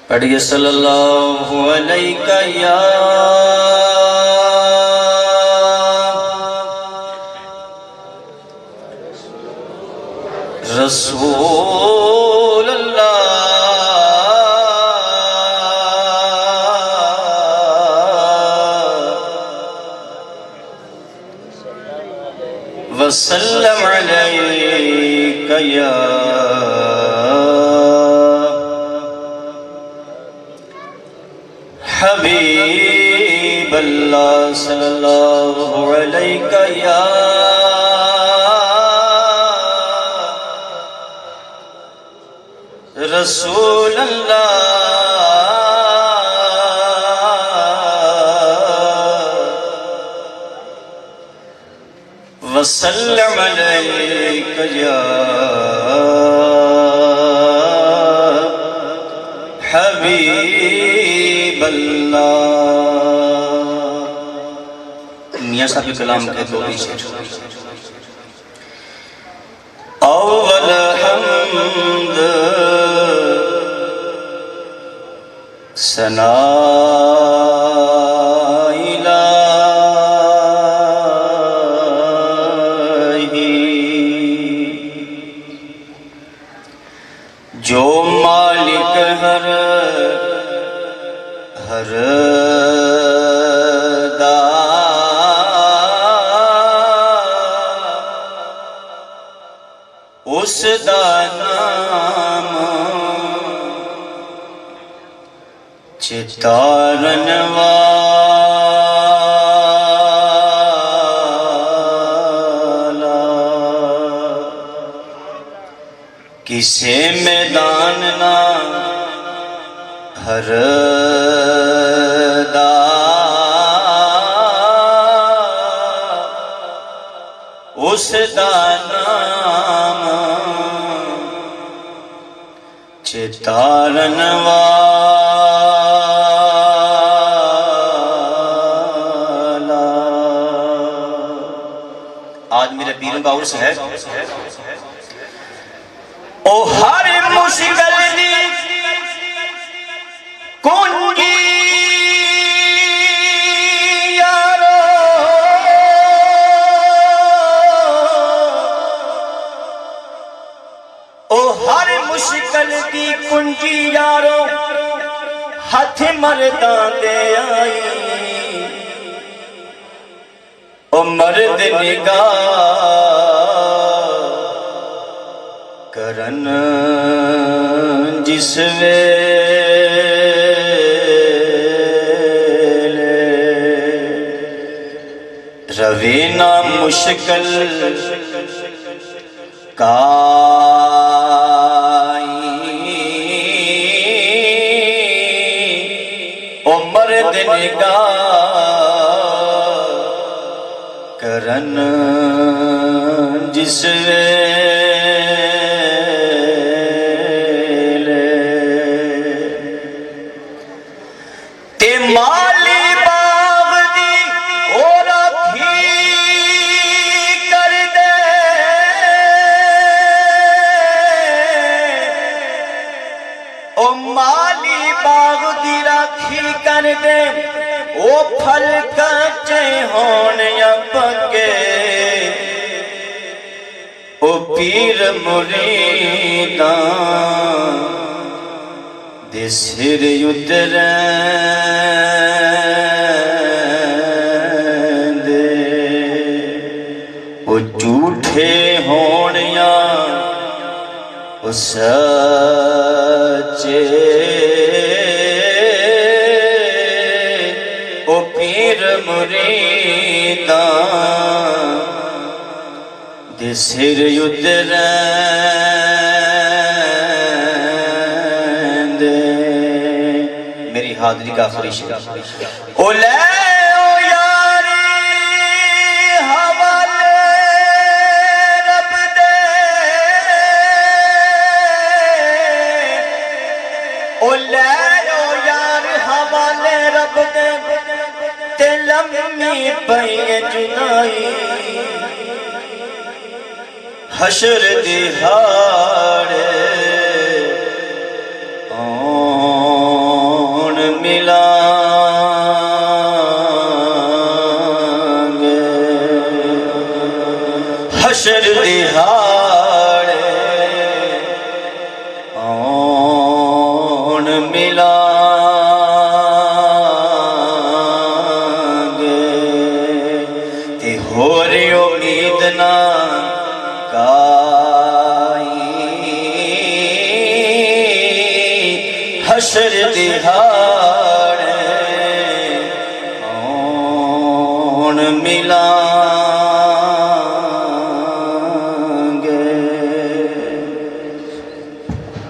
پڑھیے صلی اللہ علیہ یا رسول اللہ وسلم علیہ یا حبیب اللہ صلی اللہ علیہ یا رسول اللہ وسلم علیہ یا حبیب اللہ۔ میاں صاحب کلام کے دو شعر۔ اول حمد ثنا الہی، جو مالک ہر دا اس دا نام چتارن والا، کسے میدان نہ ہر دا اس دا نام چتارن والا۔ آج میرے پیروں کا عرس ہے۔ او ہر مشکل دی کنجی یارو، او ہر مشکل دی کنجی یارو، ہاتھ مردان دے آئی، او مرد نگاہ کرن جس ویلے روینا مشکل کائی، او مرد نگاہ کرن جس ویلے تے مالی باغ دی اور اکھی کر دے، او مالی باغ دی راکھی کر دے، او پھل کچے ہون یا پکے، او پیر مریداں دے سر اترین دے، او جھوٹے ہون یا او سچے، او پیر مریداں دے سر اترین دے۔ میری حاضری کا آخری شعر۔ او لے او یاری حوالے رب دے، او لے او یار حوالے رب دے، تے لمحی پئی جدائی، حشر دہاڑے دہاڑے آن ملانگے تے ہو رہی امید نہ کا